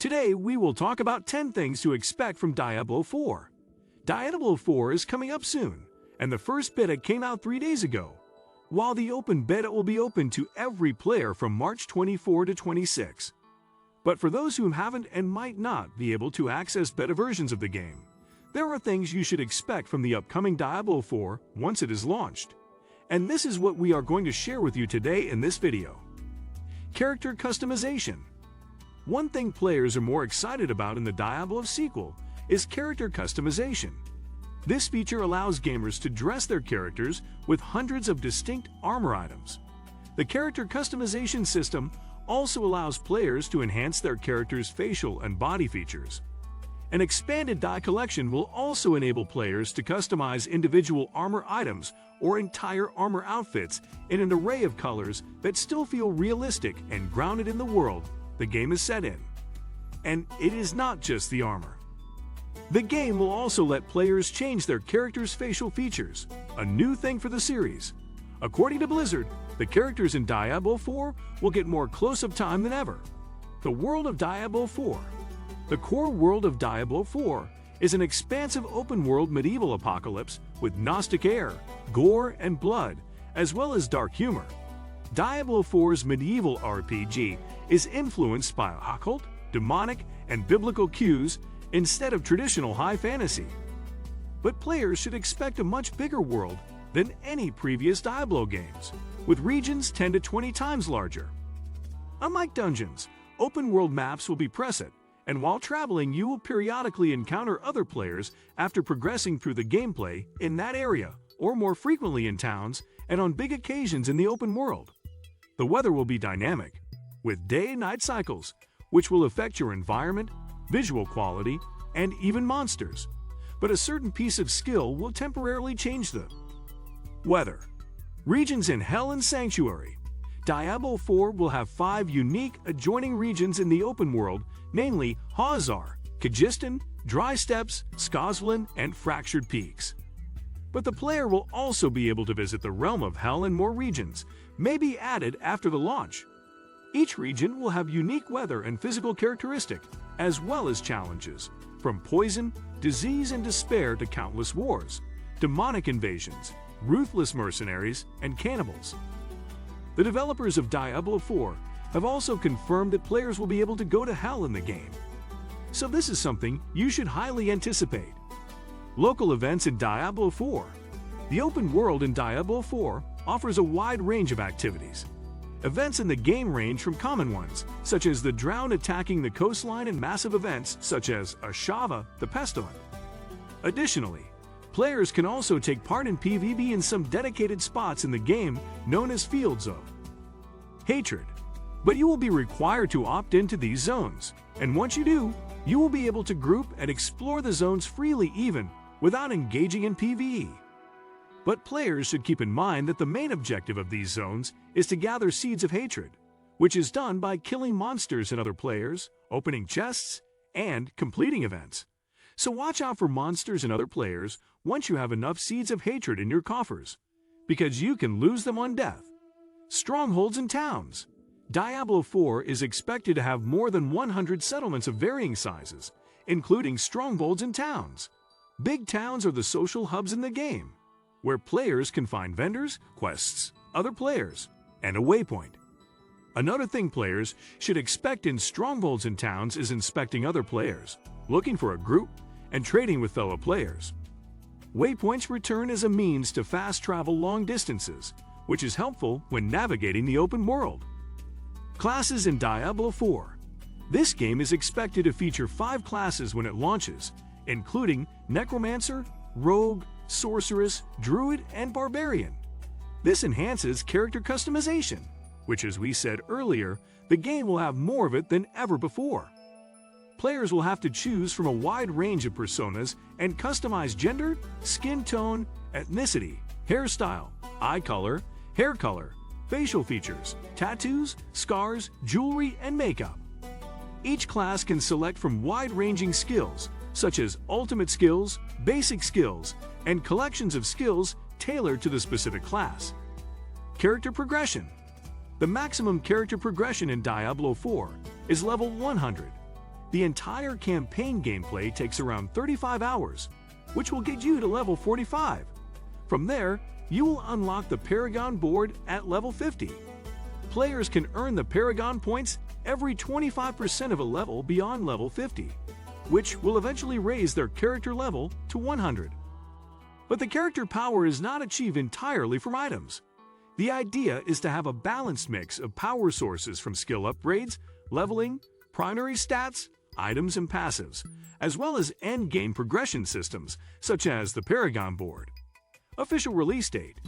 Today, we will talk about 10 things to expect from Diablo 4. Diablo 4 is coming up soon, and the first beta came out 3 days ago, while the open beta will be open to every player from March 24 to 26. But for those who haven't and might not be able to access beta versions of the game, there are things you should expect from the upcoming Diablo 4 once it is launched. And this is what we are going to share with you today in this video. Character customization. One thing players are more excited about in the Diablo sequel is character customization. This feature allows gamers to dress their characters with hundreds of distinct armor items. The character customization system also allows players to enhance their character's facial and body features. An expanded die collection will also enable players to customize individual armor items or entire armor outfits in an array of colors that still feel realistic and grounded in the world the game is set in. And it is not just the armor. The game will also let players change their character's facial features, a new thing for the series. According to Blizzard, the characters in Diablo 4 will get more close-up time than ever. The world of Diablo 4. The core world of Diablo 4 is an expansive open-world medieval apocalypse with Gnostic air, gore, and blood, as well as dark humor. Diablo 4's medieval RPG is influenced by occult, demonic, and biblical cues instead of traditional high fantasy. But players should expect a much bigger world than any previous Diablo games, with regions 10 to 20 times larger. Unlike dungeons, open-world maps will be preset, and while traveling you will periodically encounter other players after progressing through the gameplay in that area, or more frequently in towns and on big occasions in the open world. The weather will be dynamic, with day-night cycles, which will affect your environment, visual quality, and even monsters. But a certain piece of skill will temporarily change the weather. Regions in Hell and Sanctuary. Diablo 4 will have 5 unique adjoining regions in the open world, namely Hazar, Khagistan, Dry Steppes, Skosvlin, and Fractured Peaks. But the player will also be able to visit the Realm of Hell, and more regions may be added after the launch. Each region will have unique weather and physical characteristics, as well as challenges, from poison, disease, and despair to countless wars, demonic invasions, ruthless mercenaries, and cannibals. The developers of Diablo 4 have also confirmed that players will be able to go to Hell in the game. So this is something you should highly anticipate. Local events in Diablo 4. The open world in Diablo 4 offers a wide range of activities. Events in the game range from common ones, such as the Drowned attacking the coastline, and massive events such as Ashava the Pestilent. Additionally, players can also take part in PvP in some dedicated spots in the game known as Fields of Hatred. But you will be required to opt into these zones, and once you do, you will be able to group and explore the zones freely even without engaging in PvE. But players should keep in mind that the main objective of these zones is to gather seeds of hatred, which is done by killing monsters and other players, opening chests, and completing events. So watch out for monsters and other players once you have enough seeds of hatred in your coffers, because you can lose them on death. Strongholds and towns. Diablo 4 is expected to have more than 100 settlements of varying sizes, including strongholds and towns. Big towns are the social hubs in the game, where players can find vendors, quests, other players, and a waypoint. Another thing players should expect in strongholds and towns is inspecting other players, looking for a group, and trading with fellow players. Waypoints return as a means to fast travel long distances, which is helpful when navigating the open world. Classes in Diablo 4. This game is expected to feature 5 classes when it launches, including Necromancer, Rogue, Sorceress, Druid, and Barbarian. This enhances character customization, which, as we said earlier, the game will have more of it than ever before. Players will have to choose from a wide range of personas and customize gender, skin tone, ethnicity, hairstyle, eye color, hair color, facial features, tattoos, scars, jewelry, and makeup. Each class can select from wide-ranging skills, such as ultimate skills, basic skills, and collections of skills tailored to the specific class. Character progression. The maximum character progression in Diablo 4 is level 100. The entire campaign gameplay takes around 35 hours, which will get you to level 45. From there, you will unlock the Paragon board at level 50. Players can earn the Paragon points every 25% of a level beyond level 50, which will eventually raise their character level to 100. But the character power is not achieved entirely from items. The idea is to have a balanced mix of power sources from skill upgrades, leveling, primary stats, items and passives, as well as endgame progression systems such as the Paragon board. Official release date.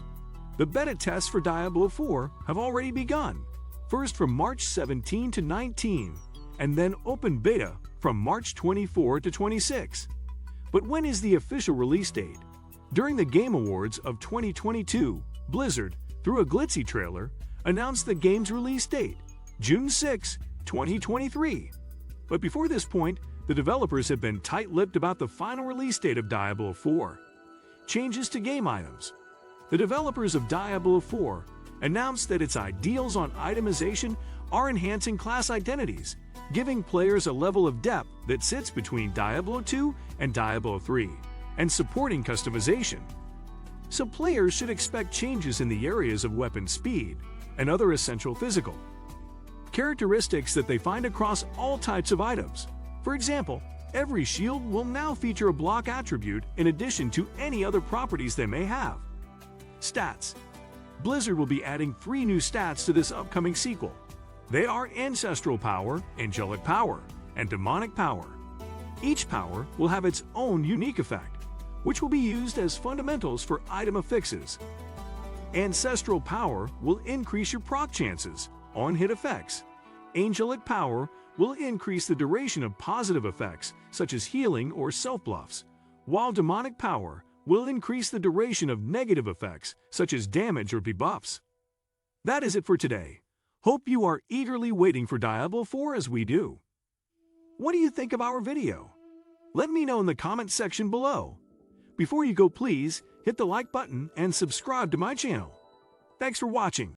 The beta tests for Diablo 4 have already begun, first from March 17 to 19, and then open beta from March 24 to 26. But when is the official release date? During the Game Awards of 2022, Blizzard, through a glitzy trailer, announced the game's release date, June 6, 2023. But before this point, the developers have been tight-lipped about the final release date of Diablo 4. Changes to game items. The developers of Diablo 4 announced that its ideals on itemization are enhancing class identities, giving players a level of depth that sits between Diablo 2 and Diablo 3, and supporting customization. So players should expect changes in the areas of weapon speed and other essential physical characteristics that they find across all types of items. For example, every shield will now feature a block attribute in addition to any other properties they may have. Stats. Blizzard will be adding 3 new stats to this upcoming sequel. They are Ancestral Power, Angelic Power, and Demonic Power. Each power will have its own unique effect, which will be used as fundamentals for item affixes. Ancestral Power will increase your proc chances on hit effects. Angelic Power will increase the duration of positive effects, such as healing or self-buffs, while Demonic Power will increase the duration of negative effects, such as damage or debuffs. That is it for today. Hope you are eagerly waiting for Diablo 4 as we do. What do you think of our video? Let me know in the comment section below. Before you go, please hit the like button and subscribe to my channel. Thanks for watching.